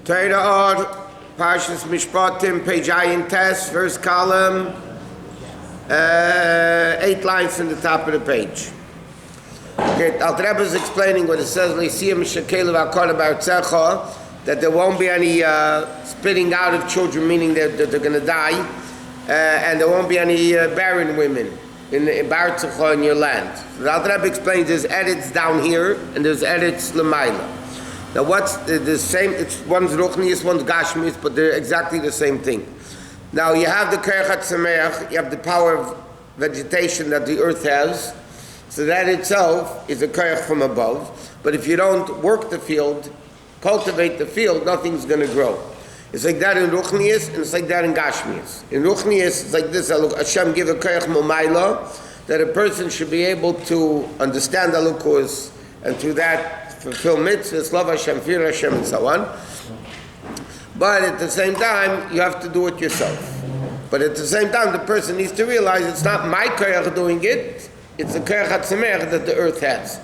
Torah, Parshas Mishpatim, page Ayin Tes, first column, 8 lines from the top of the page. Okay, Alter Rebbe is explaining what it says, that there won't be any spitting out of children, meaning that they're going to die, and there won't be any barren women in Baritzacha in your land. So the Alter Rebbe explains there's edits down here, and there's edits Lamaila. Now what's the same, it's one's Ruchnius, one's Gashmius, but they're exactly the same thing. Now you have the Koach HaTzameach, you have the power of vegetation that the earth has, so that itself is a Koach from above. But if you don't work the field, cultivate the field, nothing's going to grow. It's like that in Ruchnius, and it's like that in Gashmius. In Ruchnius, it's like this, Hashem give a Koach Momayla, that a person should be able to understand Alukus, and through that fulfill mitzvahs, love Hashem, fear Hashem, and so on. But at the same time, you have to do it yourself. But at the same time, the person needs to realize it's not my koach doing it, it's the koach hatzameach that the earth has.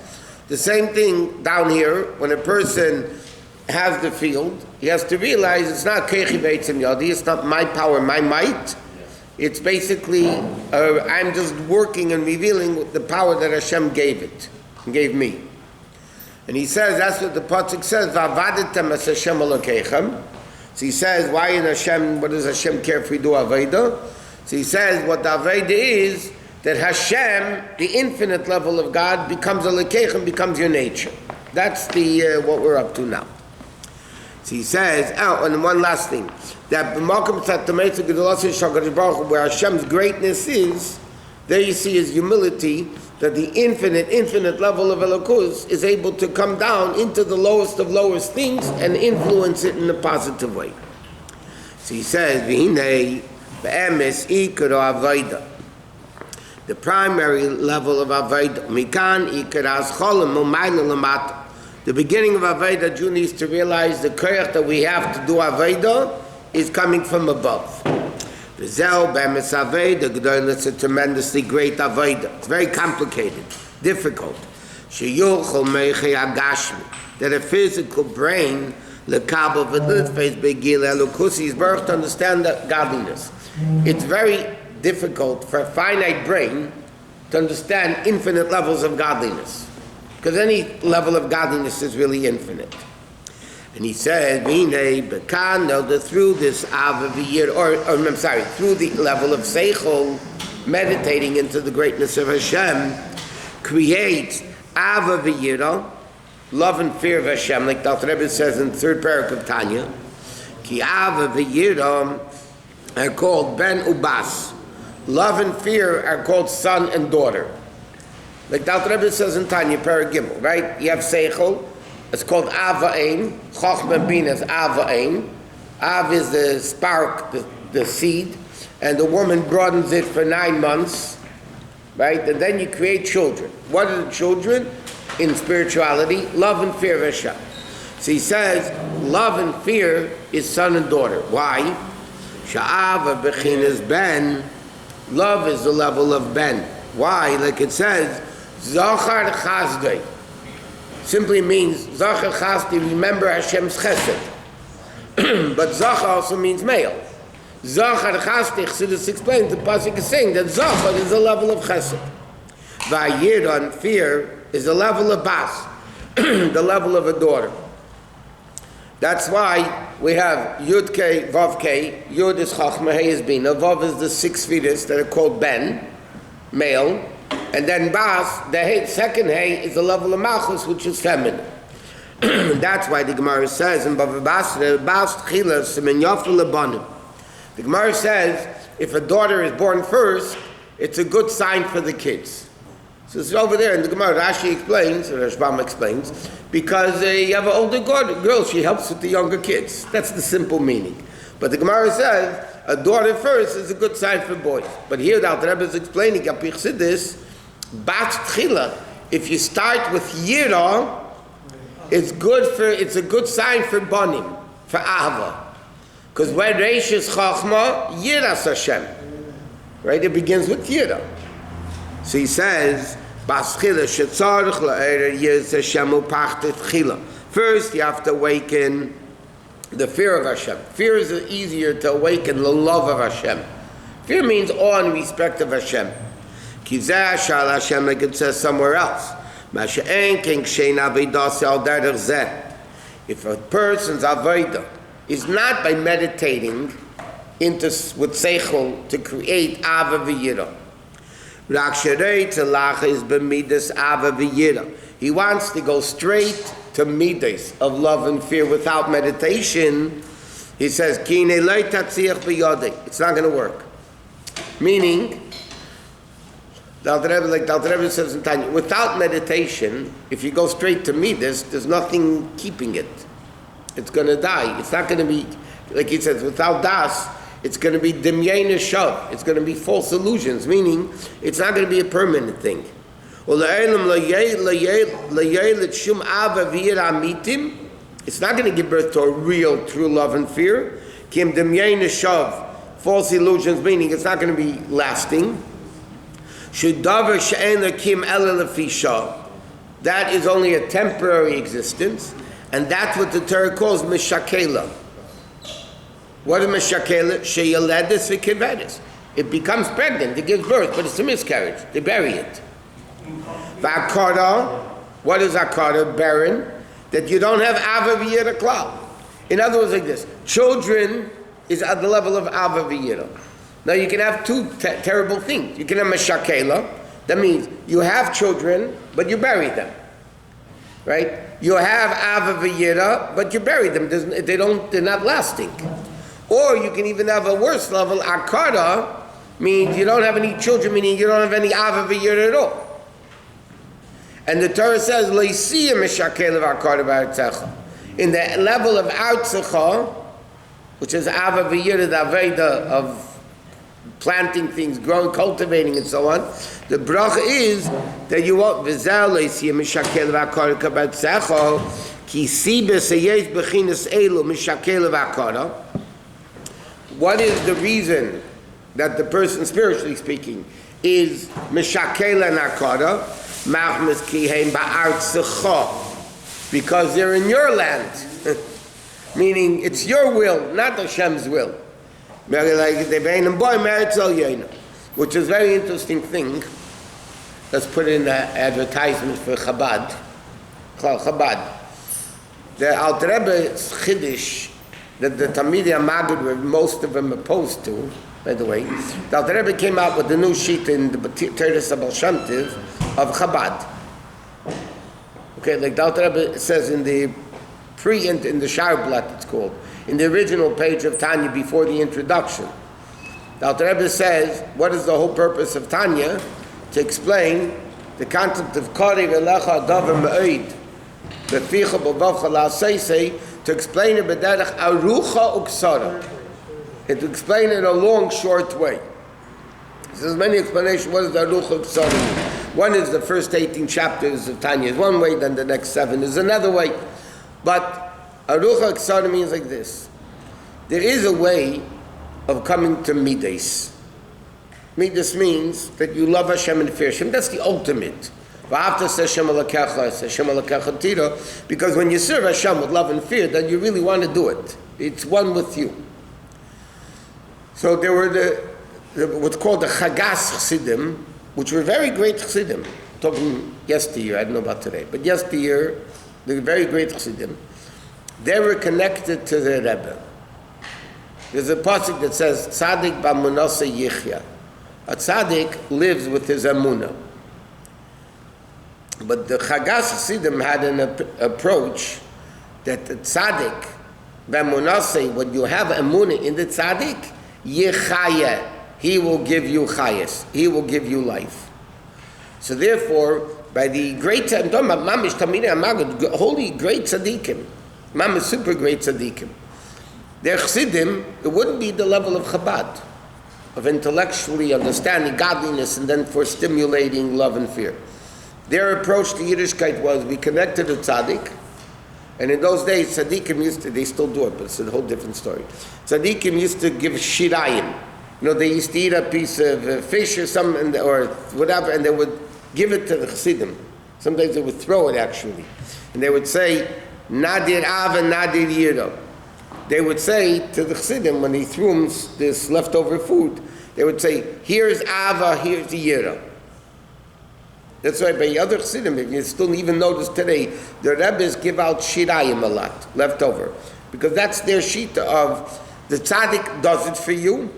The same thing down here, when a person has the field, he has to realize it's not kechi beitzim yadi, it's not my power, my might. It's basically, I'm just working and revealing the power that Hashem gave me. And he says, that's what the Pasuk says, V'avadetem es Hashem Elokeichem. So he says, why in Hashem, what does Hashem care if we do Aveda? So he says, what the Aveda is, that Hashem, the infinite level of God, becomes Elokeichem, becomes your nature. That's the what we're up to now. So he says, and one last thing, that where Hashem's greatness is, there you see his humility, that the infinite level of Elokus is able to come down into the lowest of lowest things and influence it in a positive way. So he says, the primary level of Aveda, the beginning of Aveda, Jew needs to realize the koach that we have to do Aveda is coming from above. It's a tremendously great Aveda. It's very complicated, difficult. That a physical brain is birthed to understand that godliness. It's very difficult for a finite brain to understand infinite levels of godliness, because any level of godliness is really infinite. And he said, through this through the level of Seichel, meditating into the greatness of Hashem, creates Ava v'yira, love and fear of Hashem, like the Alter Rebbe says in the third parak of Tanya. Ki Ava v'yira are called Ben Ubas. Love and fear are called son and daughter. Like the Alter Rebbe says in Tanya, parak Gimel, right? You have Seichel. It's called Ava'in. Chochmah Bina is Ava'in. Av is the spark, the seed, and the woman broadens it for 9 months, right? And then you create children. What are the children? In spirituality, love and fear of Hashem. So he says, love and fear is son and daughter. Why? Sha'ava b'chinas ben. Love is the level of ben. Why? Like it says, Zachar chazdei. Simply means Zachar Chasti, remember Hashem's chesed. But Zachar also means male. Zachar Chasti, Chassidus explains, the Pasuk is saying that Zachar is a level of chesed. Vayira, fear, is a level of bas, the level of a daughter. That's why we have Yud K, Vav K. Yud is Chachma, Hey is Bina, Vav is the 6 fetus that are called Ben, male. And then Bas, the second Hey, is the level of Malchus, which is feminine. That's why the Gemara says in Bava Basra, Bas Tchila Simen Yafel Lebanim. The Gemara says, if a daughter is born first, it's a good sign for the kids. So it's over there in the Gemara. Rashi explains, or Rashbam explains, because you have an older girl, she helps with the younger kids. That's the simple meaning. But the Gemara says, a daughter first is a good sign for boys. But here the Alter Rebbe is explaining, Apich Bat Tchila, if you start with Yira, it's a good sign for Banim, for Ahava. Because when Reish is Chachma, Yiras Hashem. Right? It begins with Yira. So he says, Bas Tchila, Shetzarech La'er Yiras Hashem Upachtet Tchila. First, you have to awaken the fear of Hashem. Fear is easier to awaken the love of Hashem. Fear means awe and respect of Hashem. Kizah shal Hashem, like it says somewhere else. If a person's avodah is not by meditating into with seichel to create ava v'yira. He wants to go straight to midas of love and fear without meditation. He says, it's not going to work. Meaning, like the Rebbe says in Tanya, without meditation, if you go straight to midas, there's nothing keeping it. It's going to die. It's not going to be, like he says, without das, it's going to be dimyena shav. It's going to be false illusions, meaning it's not going to be a permanent thing. It's not going to give birth to a real, true love and fear. Kim dimyena shav, false illusions, meaning it's not going to be lasting. That is only a temporary existence, and that's what the Torah calls mishakela. What is mishakela? Sheyeledis v'kivedis. It becomes pregnant, it gives birth, but it's a miscarriage. They bury it. V'akara, what is akara? Barren, that you don't have ava v'yira klal. In other words, like this: children is at the level of ava v'yira. Now you can have two terrible things. You can have mishakela. That means you have children, but you bury them, right? You have ava v'yira, but you bury them. They're not lasting. Or you can even have a worse level. Akara means you don't have any children, meaning you don't have any ava v'yira at all. And the Torah says, "Leisiya mishakela v'akara b'artzecha." In the level of artzecha, which is ava v'yira, the aveda of planting things, growing, cultivating, and so on. The bracha is that you want v'zel leisiya mishakela v'akara b'artzecha ki sibes hayesh bechinas elu mishakela v'akara. What is the reason that the person, spiritually speaking, is mishakela and akara? Machmas kiheim ba'artzecha, because they're in your land, meaning it's your will, not Hashem's will. Which is a very interesting thing. Let's put in the advertisement for Chabad. Chabad. The Alter Rebbe's Chiddush that the Talmidei HaMaggid were most of them opposed to, by the way. The Alter Rebbe came out with the new sheet in the Torah Baal Shem Tov of Chabad. Okay, like the Alter Rebbe says in the in the Sharblat, it's called, in the original page of Tanya before the introduction. The Alter Rebbe says, what is the whole purpose of Tanya? To explain the concept of Kari v'lecha davar me'oid, b'ficha b'vavcha la'seisei, to explain it b'derech arucha u'ksara, and to explain it in a long, short way. There's many explanations. What does the arucha u'ksara mean? One is the first 18 chapters of Tanya is one way, then the next 7 is another way. But arucha u'ksara means like this. There is a way of coming to midas. Midas means that you love Hashem and fear Hashem. That's the ultimate. Because when you serve Hashem with love and fear, then you really want to do it. It's one with you. So there were what's called the Chagas Chassidim, which were very great Chassidim. Talking yesteryear, I don't know about today, but yesteryear, the very great Chassidim. They were connected to the Rebbe. There's a pasuk that says, "Tzadik b'amunasa yichya." A tzaddik lives with his amunah. But the Chagas Hasidim had an approach that the tzaddik b'amunasa, when you have amunah in the tzaddik, yichaya, he will give you chayas, he will give you life. So therefore, by the great, I'm talking about mamish Talmidei HaMaggid, holy great tzaddikim, mamish super great tzaddikim. Their chassidim, it wouldn't be the level of Chabad, of intellectually understanding godliness and then for stimulating love and fear. Their approach to Yiddishkeit was, we connected to tzaddik, and in those days, tzaddikim used to, they still do it, but it's a whole different story. Tzaddikim used to give shirayim. They used to eat a piece of fish or something, or whatever, and they would give it to the chassidim. Sometimes they would throw it, actually. And they would say, Nadir Ava, Nadir Yiro. they would say to the Chassidim, when he threw him this leftover food, they would say, here's Ava, here's the Yira. That's why by other Chassidim, if you still even notice today, the Rebbes give out Shirayim a lot, leftover. Because that's their shita of, the tzaddik does it for you.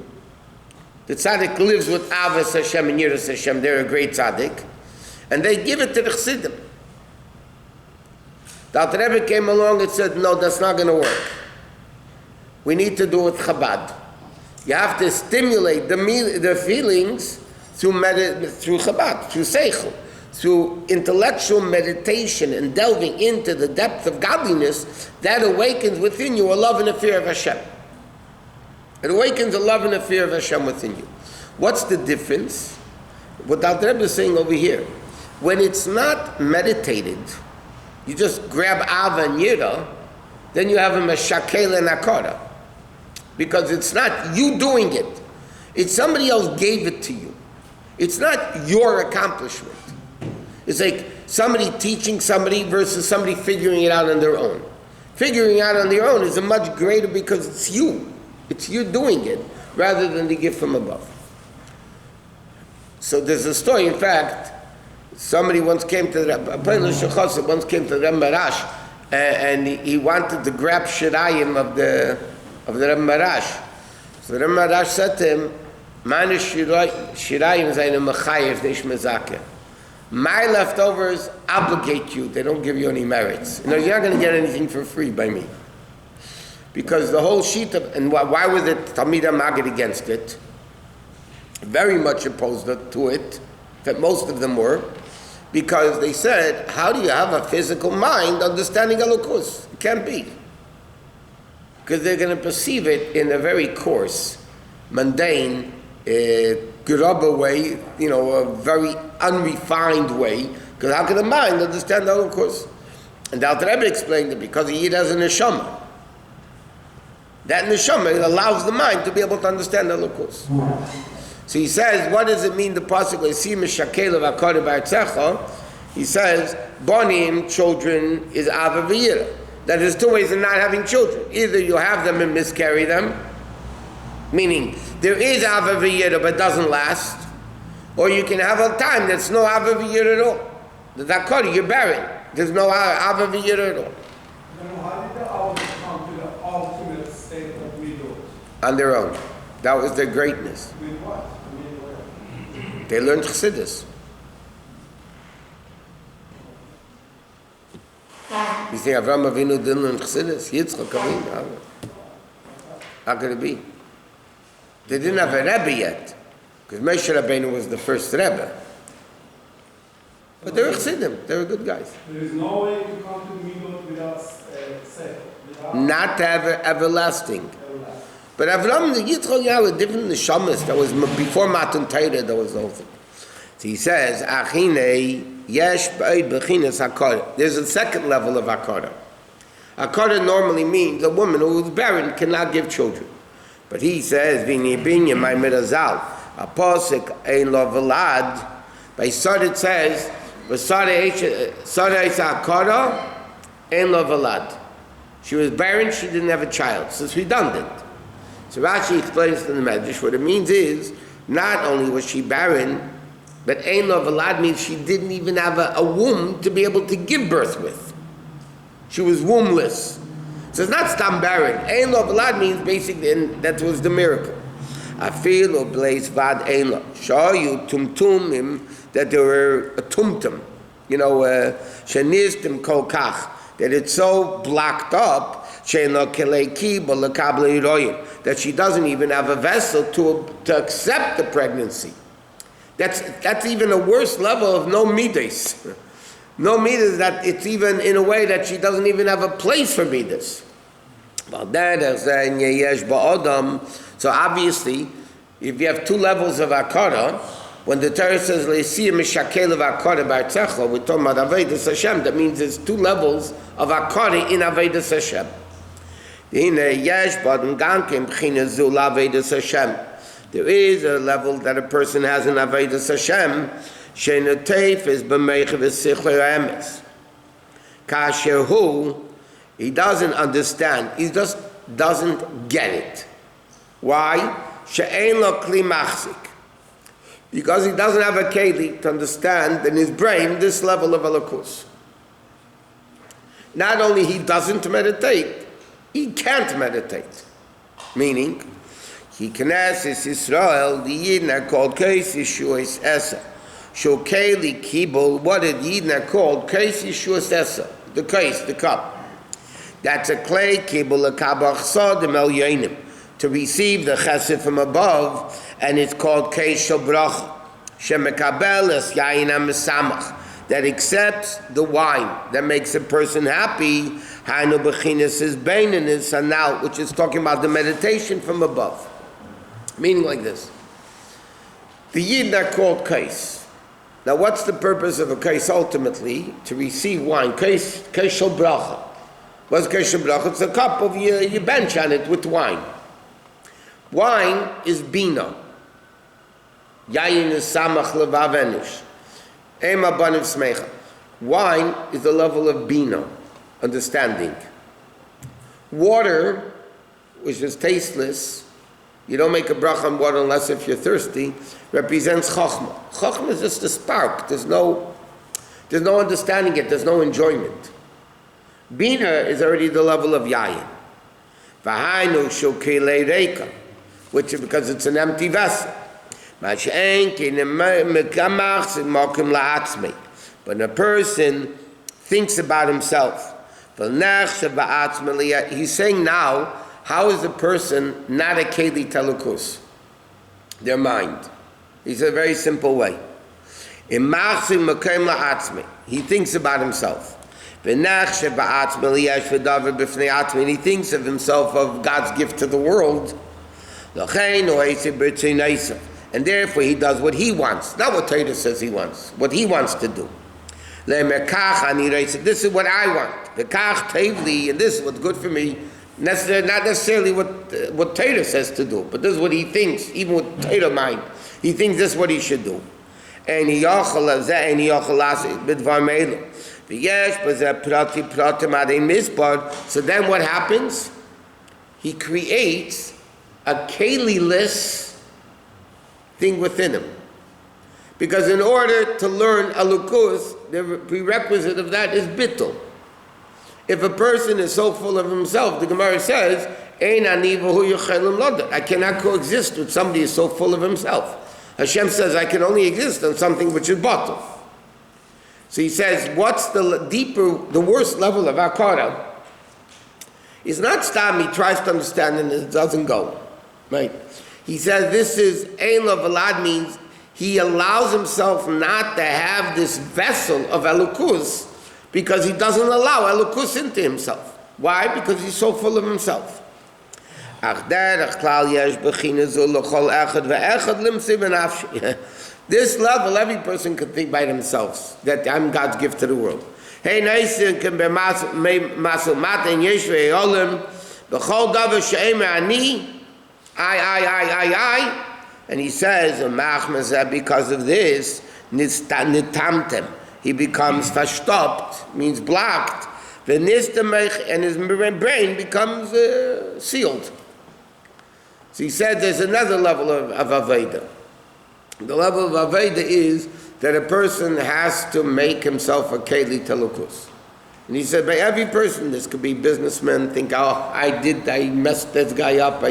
The tzaddik lives with Avas Hashem and Yiras Hashem, they're a great tzaddik. And they give it to the Chassidim. The Alter Rebbe came along and said, no, that's not going to work. We need to do it Chabad. You have to stimulate the feelings through Chabad, through Seichel, through intellectual meditation and delving into the depth of godliness. That awakens within you a love and a fear of Hashem. It awakens a love and a fear of Hashem within you. What's the difference? What the Alter Rebbe is saying over here, when it's not meditated, you just grab Ava and Yira, then you have a Meshakel and Akara. Because it's not you doing it. It's somebody else gave it to you. It's not your accomplishment. It's like somebody teaching somebody versus somebody figuring it out on their own. Figuring out on their own is a much greater because it's you. It's you doing it rather than the gift from above. So there's a story, in fact, somebody once came to the Rabbi, once came to the Rabbi Marash, and he wanted to grab Shirayim of the Rabbi Marash. So the Rabbi Marash said to him, Meine Shirayim seine Mechayev nicht mezakeh. My leftovers obligate you. They don't give you any merits. You're not going to get anything for free by me. Because the whole sheet of, and why was it Talmidei Maggid against it? Very much opposed to it. That most of them were. Because they said, how do you have a physical mind understanding Elokus? It can't be. Because they're going to perceive it in a very coarse, mundane, grubber way, a very unrefined way. Because how can the mind understand Elokus? And the Alter Rebbe explained that because he has a neshama. That neshama allows the mind to be able to understand Elokus. So he says, what does it mean, the pasuk, he says, Bonim, children, is Ava v'Yira. That there's two ways of not having children. Either you have them and miscarry them, meaning there is Ava v'Yira but doesn't last, or you can have a time that's no Ava v'Yira at all. The Dakari, you're barren. There's no Ava v'Yira at all. Then how did the Avos come to the ultimate state of Midot? On their own. That was their greatness. With what? They learned Chassidus. You think Avraham Avinu didn't learn Chassidus? Yitzchak Avinu. How could it be? They didn't have a Rebbe yet, because Moshe Rabbeinu was the first Rebbe. But they were Chassidim. They were good guys. There is no way to come to Midot without seichel. Not to have everlasting. But Avram, the Yitzchak Yahweh, different neshamas. That was before Matan Torah. That was the whole thing. So he says, Achine yesh b'oid b'chinas hakara. There's a second level of hakara. Hakara normally means a woman who is barren cannot give children. But he says, V'ni binya my mirazal a posik ein lo velad. By Sod it says, V'sada hakara ein lo velad. She was barren. She didn't have a child. So it's redundant. So Rashi explains to the Medrash what it means is, not only was she barren, but Ein Lo Velad means she didn't even have a womb to be able to give birth with. She was wombless. So it's not stam barren. Ein Lo Velad means basically, and that was the miracle. Afilu Blaze Vad Ein Lo. Show you tumtumim, that they were a tumtum. Sheniztim kol kach, that it's so blocked up, that she doesn't even have a vessel to accept the pregnancy. That's even a worse level of no midas. No midas, that it's even in a way that she doesn't even have a place for midas. So obviously, if you have two levels of akara, when the Torah says le'siyah mishakel of akara b'artzecha, we're talking about avodas Hashem. That means there's two levels of akara in avodas Hashem. There is a level that a person has in avodas Hashem. She'natef is b'meichav v'sichler emes. Kasher hu, he doesn't understand. He's just doesn't get it. Why? She'ein lo kli machzik. Because he doesn't have a keli to understand in his brain this level of elokus. Not only he doesn't meditate, he can't meditate. Meaning, he can ask his Yisrael, the Yidden are called Keis Yeshuas Esa. Shokeli Kibul, what did Yidden are called? Keis Yeshuas Esa. The case, the cup. That's a clay Kibul, a Kabach Sodim El Yoinim. To receive the chesed from above, and it's called Keis Shel Bracha. Shemekabel Es Yayin HaMesamach. That accepts the wine, that makes a person happy, Hainu Bechinas is Beininus Hanal, which is talking about the meditation from above. Meaning like this. The Yid are called Kais. Now what's the purpose of a Kais ultimately? To receive wine. Kais Shel Bracha. What's Kais Shel Bracha? It's a cup of, you bench on it with wine. Wine is Bina. Yayin is Samach Levav Enish. Wine is the level of bina, understanding. Water, which is tasteless, you don't make a bracha on water unless if you're thirsty, represents chachma. Chachma is just a spark. There's no understanding it. There's no enjoyment. Bina is already the level of yayin. V'hainu shokele reika, which is because it's an empty vessel. But a person thinks about himself. He's saying now, how is a person not a keli telukus? Their mind. He said a very simple way. He thinks about himself. And he thinks of himself of God's gift to the world. And therefore he does what he wants, not what Torah says he wants, what he wants to do. This is what I want. And this is what's good for me. Not necessarily what Torah says to do, but this is what he thinks, even with Torah mind. He thinks this is what he should do. And so then what happens? He creates a keli-less thing within him. Because in order to learn alukus, the prerequisite of that is bittul. If a person is so full of himself, the Gemara says, I cannot coexist with somebody who is so full of himself. Hashem says, I can only exist on something which is batul. So he says, what's the worst level of akara? It's not stam, he tries to understand and it doesn't go. Right? He says this is Ein Lo Velad, means he allows himself not to have this vessel of elukus because he doesn't allow elukus into himself. Why? Because he's so full of himself. This level, every person can think by themselves that I'm God's gift to the world. Hey, nice can be masul mat in Yeshua Olam, b'chol davar she'emer ani. I. And he says, because of this, nitamtem, he becomes verstoppt, means blocked, and his brain becomes sealed. So he said there's another level of Aveda. The level of Aveda is that a person has to make himself a keli telukus. And he said, by every person, this could be businessmen, think, I messed this guy up,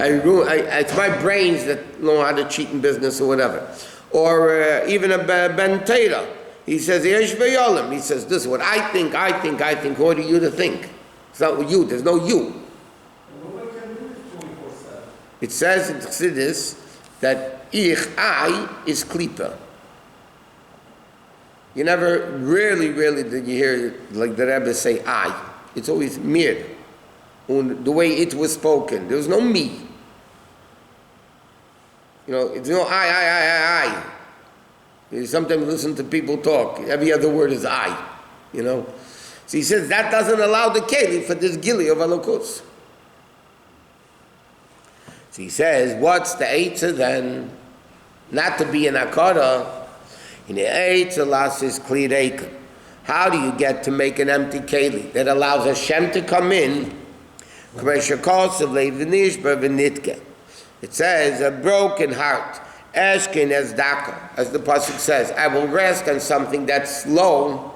it's my brains that know how to cheat in business or whatever. Or even a Ben Torah. He says, Yesh V'yolim. He says, this is what I think. What are you to think? It's not you, there's no you. It says in Chassidus that I is klipa. You never really did you hear like the Rebbe say I. It's always mir. The way it was spoken. There was no me. It's no I. You sometimes listen to people talk. Every other word is I. So he says that doesn't allow the keli for this gili of alokos. So he says, what's the eitzah then? Not to be an akara. In the eitzah lasis klireika. How do you get to make an empty keli that allows Hashem to come in? It says, a broken heart, Ashken as Daka, as the pasuk says, I will rest on something that's low.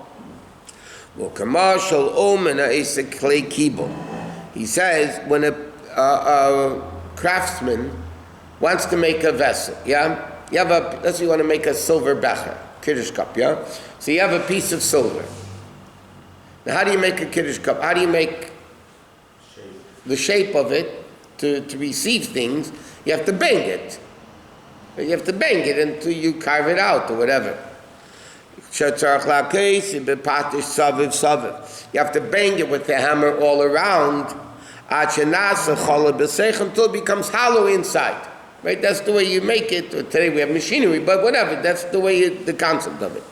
He says, when a craftsman wants to make a vessel, yeah? You have let's say you want to make a silver becher, Kiddush cup, yeah? So you have a piece of silver. Now how do you make a Kiddush cup? How do you make the shape of it to receive things? You have to bang it. You have to bang it until you carve it out or whatever. You have to bang it with the hammer all around until it becomes hollow inside. Right? That's the way you make it. Today we have machinery, but whatever. That's the way the concept of it.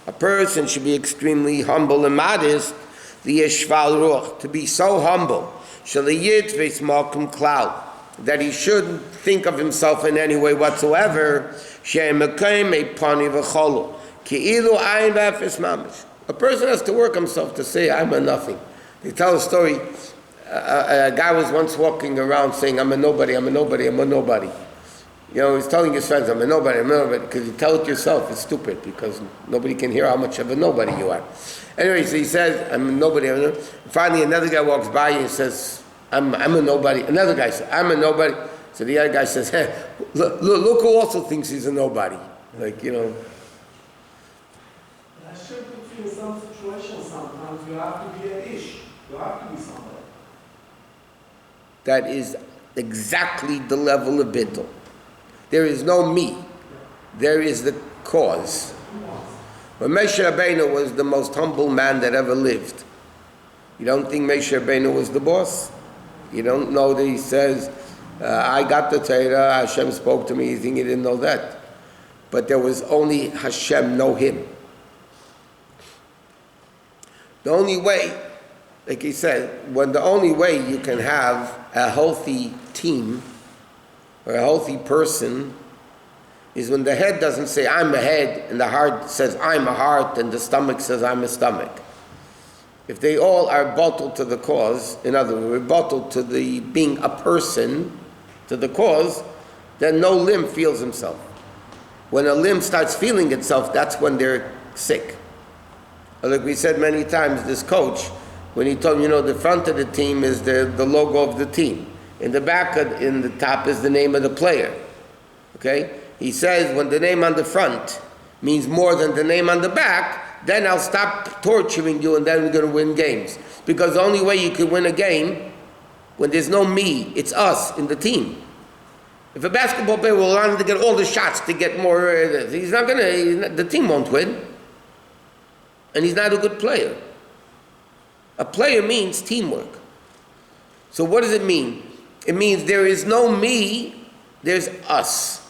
A person should be extremely humble and modest. To be so humble that he shouldn't think of himself in any way whatsoever. A person has to work himself to say, I'm a nothing. They tell a story, a guy was once walking around saying, I'm a nobody, I'm a nobody, I'm a nobody. You know, he's telling his friends, I'm a nobody, because you tell it yourself, it's stupid, because nobody can hear how much of a nobody you are. Anyway, so he says, I'm a nobody, I'm a nobody. Finally, another guy walks by and says, I'm a nobody. Another guy says, I'm a nobody. So the other guy says, hey, look who also thinks he's a nobody. Like, you know. That should put you in some situations sometimes. You have to be an ish. You have to be somebody. That is exactly the level of bittul. There is no me. There is the cause. But Moshe Rabbeinu was the most humble man that ever lived. You don't think Moshe Rabbeinu was the boss? You don't know that he says, I got the Torah, Hashem spoke to me, you think he didn't know that? But there was only Hashem know him. The only way, like he said, the only way you can have a healthy team or a healthy person is when the head doesn't say, I'm a head, and the heart says, I'm a heart, and the stomach says, I'm a stomach. If they all are bottled to the cause, in other words, we're bottled to the being a person, to the cause, then no limb feels himself. When a limb starts feeling itself, that's when they're sick. Like we said many times, this coach, when he told me, the front of the team is the logo of the team. In the back, in the top is the name of the player. Okay? He says when the name on the front means more than the name on the back, then I'll stop torturing you and then we're going to win games. Because the only way you can win a game, when there's no me, it's us in the team. If a basketball player will want to get all the shots to get more, the team won't win. And he's not a good player. A player means teamwork. So what does it mean? It means there is no me, there's us.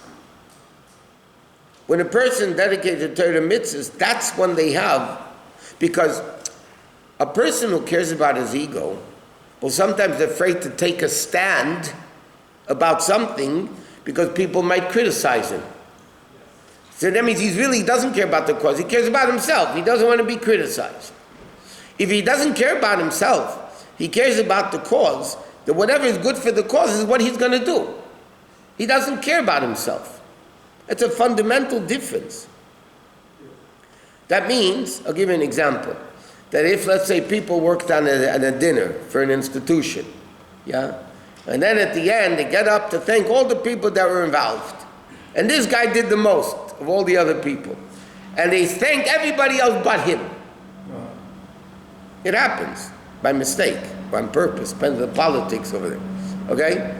When a person dedicated to Torah mitzvahs, that's when they have, because a person who cares about his ego will sometimes be afraid to take a stand about something because people might criticize him. So that means he really doesn't care about the cause. He cares about himself. He doesn't want to be criticized. If he doesn't care about himself, he cares about the cause, that whatever is good for the cause is what he's going to do. He doesn't care about himself. It's a fundamental difference. That means, I'll give you an example, that if, let's say, people worked on a dinner for an institution, yeah, and then at the end they get up to thank all the people that were involved, and this guy did the most of all the other people, and they thank everybody else but him. It happens by mistake or on purpose, depends on the politics over there. Okay?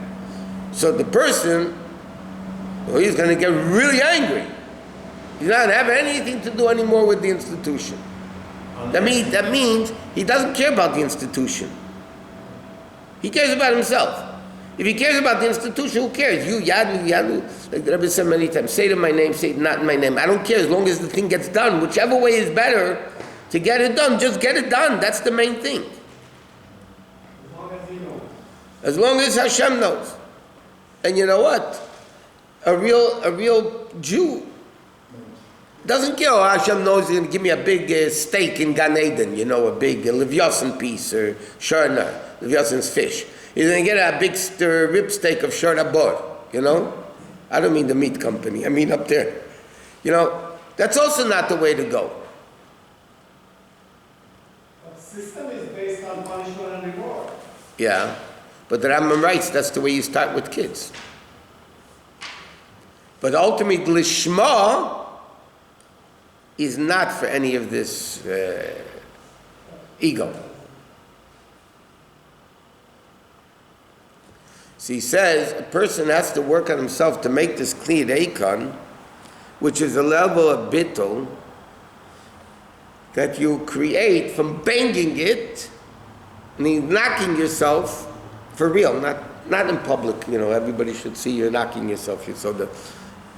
So the person, he's going to get really angry. He's not having anything to do anymore with the institution. That means he doesn't care about the institution. He cares about himself. If he cares about the institution, who cares? You, Yadu, like the Rabbi said many times, say to my name, say not in my name. I don't care as long as the thing gets done. Whichever way is better to get it done, just get it done. That's the main thing. As long as he knows. As long as Hashem knows. And you know what? A real Jew Doesn't care. Hashem knows he's going to give me a big steak in Gan Eden, you know, a big Leviosan piece or Shorna, Leviosan's fish. He's going to get a big rib steak of Shorna Bor, you know. I don't mean the meat company. I mean up there. You know, that's also not the way to go. The system is based on punishment and reward. Yeah, but the Rambam writes that's the way you start with kids. But ultimately, Shema is not for any of this ego. So he says a person has to work on himself to make this clear Eikon, which is a level of bittul that you create from banging it, and knocking yourself for real, not in public. You know, everybody should see you're knocking yourself.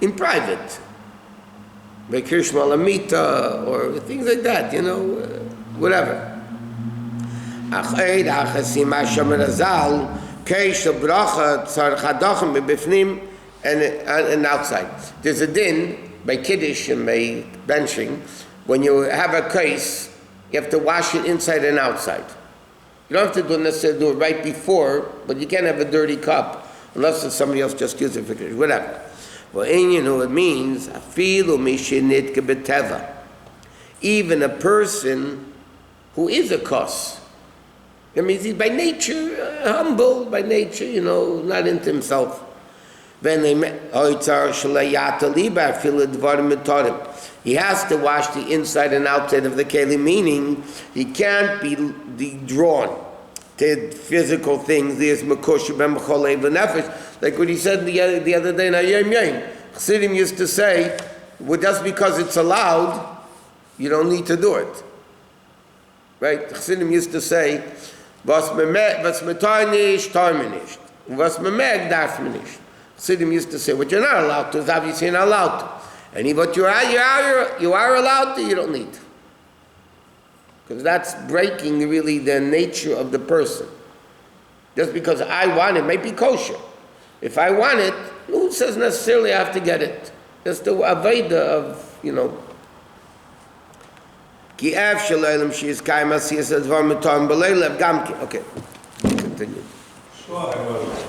In private. Bekirsh Malamita, or things like that, you know, whatever. And outside. There's a din by Kiddush and by benching, when you have a case, you have to wash it inside and outside. You don't have to necessarily do it right before, but you can't have a dirty cup, unless somebody else just uses it for Kiddush, whatever. Well, you know, it means even a person who is a kos. That means he's by nature humble, by nature, you know, not into himself. He has to wash the inside and outside of the keli, meaning he can't be drawn to physical things. Like what he said the other day in Hayom Yom. Chassidim used to say, well, just because it's allowed, you don't need to do it. Right? Chassidim used to say, was metar nicht, tar me nicht. Was memeg, darf me nicht. Chassidim used to say, what you're not allowed to is obviously you're not allowed to. And what you are allowed to, you don't need to. Because that's breaking really the nature of the person. Just because I want it, might be kosher. If I want it, who says necessarily I have to get it? That's the aveda of, you know. Okay, continue. Sure.